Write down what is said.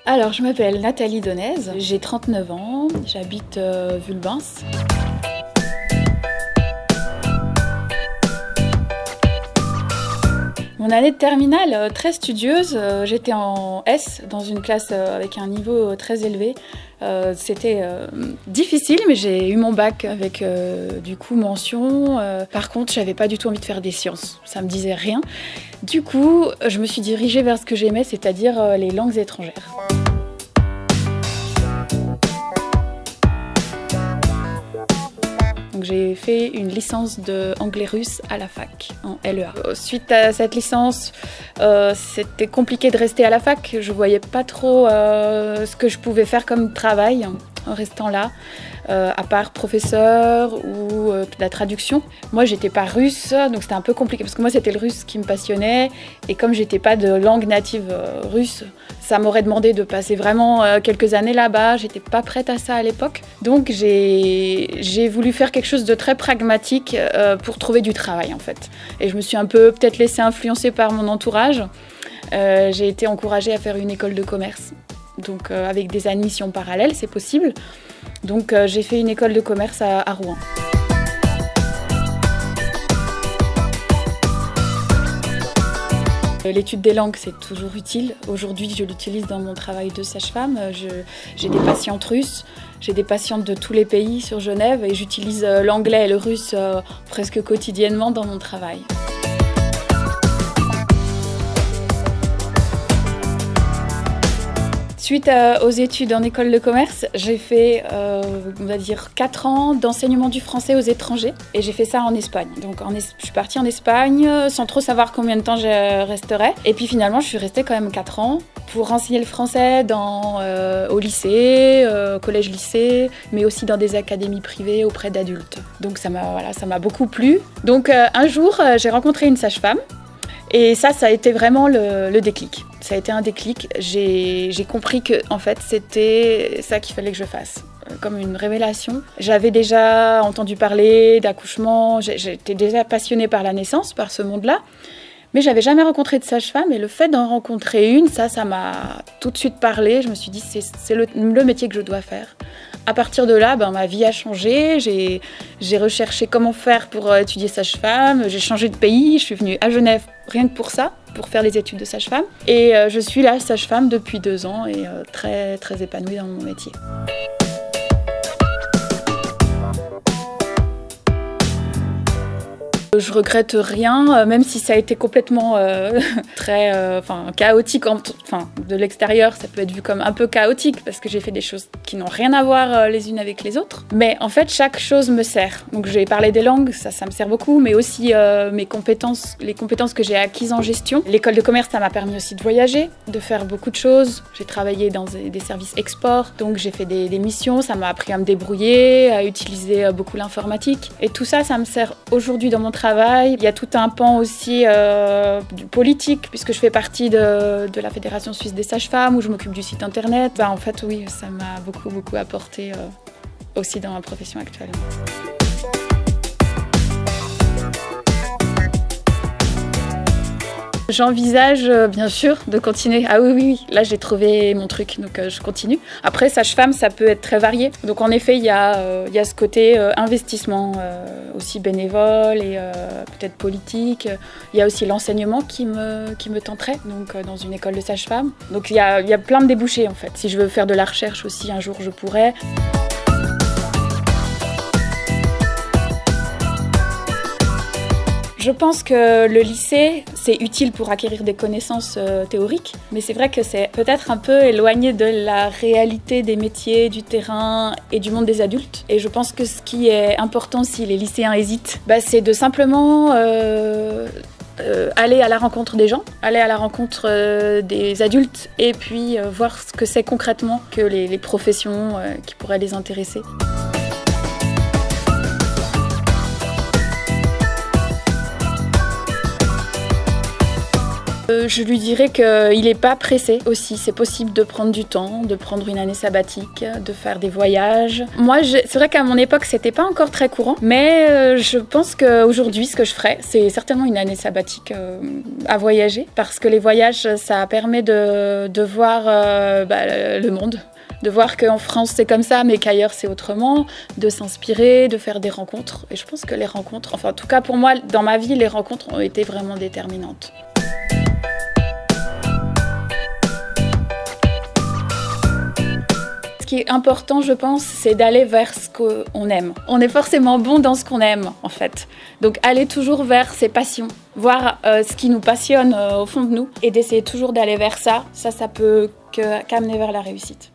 Alors, je m'appelle Nathalie Donez, j'ai 39 ans, j'habite Vulbens. Mon année de terminale, très studieuse, j'étais en S, dans une classe avec un niveau très élevé. C'était difficile, mais j'ai eu mon bac avec du coup mention. Par contre, j'avais pas du tout envie de faire des sciences, ça me disait rien. Du coup, je me suis dirigée vers ce que j'aimais, c'est-à-dire les langues étrangères. Donc j'ai fait une licence de anglais-russe à la fac, en LEA. Suite à cette licence, c'était compliqué de rester à la fac. Je voyais pas trop ce que je pouvais faire comme travail en restant là, à part professeur ou de la traduction. Moi, j'étais pas russe, donc c'était un peu compliqué parce que moi, c'était le russe qui me passionnait. Et comme j'étais pas de langue native russe, ça m'aurait demandé de passer vraiment quelques années là-bas. J'étais pas prête à ça à l'époque. Donc, j'ai voulu faire quelque chose de très pragmatique pour trouver du travail, en fait. Et je me suis un peu peut-être laissée influencer par mon entourage. J'ai été encouragée à faire une école de commerce. Donc avec des admissions parallèles, c'est possible. Donc j'ai fait une école de commerce à Rouen. L'étude des langues, c'est toujours utile. Aujourd'hui, je l'utilise dans mon travail de sage-femme. J'ai des patientes russes, j'ai des patientes de tous les pays sur Genève et j'utilise l'anglais et le russe presque quotidiennement dans mon travail. Suite aux études en école de commerce, j'ai fait, on va dire, 4 ans d'enseignement du français aux étrangers. Et j'ai fait ça en Espagne. Donc je suis partie en Espagne sans trop savoir combien de temps je resterais. Et puis finalement, je suis restée quand même 4 ans pour enseigner le français au lycée, collège-lycée, mais aussi dans des académies privées auprès d'adultes. Donc ça m'a beaucoup plu. Donc un jour, j'ai rencontré une sage-femme. Et ça a été vraiment le déclic. Ça a été un déclic. J'ai compris que en fait, c'était ça qu'il fallait que je fasse, comme une révélation. J'avais déjà entendu parler d'accouchement, j'étais déjà passionnée par la naissance, par ce monde-là. Mais j'avais jamais rencontré de sage-femme et le fait d'en rencontrer une, ça m'a tout de suite parlé. Je me suis dit, c'est le métier que je dois faire. À partir de là, ma vie a changé. J'ai recherché comment faire pour étudier sage-femme. J'ai changé de pays. Je suis venue à Genève rien que pour ça, pour faire les études de sage-femme. Et je suis là, sage-femme, depuis 2 ans et très, très épanouie dans mon métier. Je regrette rien, même si ça a été complètement très chaotique. De l'extérieur, ça peut être vu comme un peu chaotique parce que j'ai fait des choses qui n'ont rien à voir les unes avec les autres. Mais en fait, chaque chose me sert. Donc j'ai parlé des langues, ça me sert beaucoup, mais aussi les compétences que j'ai acquises en gestion. L'école de commerce, ça m'a permis aussi de voyager, de faire beaucoup de choses. J'ai travaillé dans des services export, donc j'ai fait des missions. Ça m'a appris à me débrouiller, à utiliser beaucoup l'informatique. Et tout ça, ça me sert aujourd'hui dans mon travail. Il y a tout un pan aussi du politique, puisque je fais partie de la Fédération suisse des sages-femmes, où je m'occupe du site internet. En fait, oui, ça m'a beaucoup, beaucoup apporté aussi dans ma profession actuelle. J'envisage bien sûr de continuer. Ah oui, là j'ai trouvé mon truc, donc je continue. Après, sage-femme, ça peut être très varié. Donc en effet, il y a ce côté investissement aussi bénévole et peut-être politique. Il y a aussi l'enseignement qui me tenterait, donc dans une école de sage-femme. Donc il y a plein de débouchés en fait. Si je veux faire de la recherche aussi, un jour je pourrais. Je pense que le lycée, c'est utile pour acquérir des connaissances théoriques, mais c'est vrai que c'est peut-être un peu éloigné de la réalité des métiers, du terrain et du monde des adultes. Et je pense que ce qui est important si les lycéens hésitent, c'est de simplement aller à la rencontre des gens, aller à la rencontre des adultes et puis voir ce que c'est concrètement que les professions qui pourraient les intéresser. Je lui dirais qu'il n'est pas pressé aussi. C'est possible de prendre du temps, de prendre une année sabbatique, de faire des voyages. Moi, c'est vrai qu'à mon époque, c'était pas encore très courant, mais je pense qu'aujourd'hui, ce que je ferais, c'est certainement une année sabbatique à voyager, parce que les voyages, ça permet de voir le monde. De voir qu'en France c'est comme ça, mais qu'ailleurs c'est autrement, de s'inspirer, de faire des rencontres. Et je pense que les rencontres, enfin en tout cas pour moi, dans ma vie, les rencontres ont été vraiment déterminantes. Ce qui est important, je pense, c'est d'aller vers ce qu'on aime. On est forcément bon dans ce qu'on aime, en fait. Donc aller toujours vers ses passions, voir ce qui nous passionne au fond de nous, et d'essayer toujours d'aller vers ça. Ça peut qu'amener vers la réussite.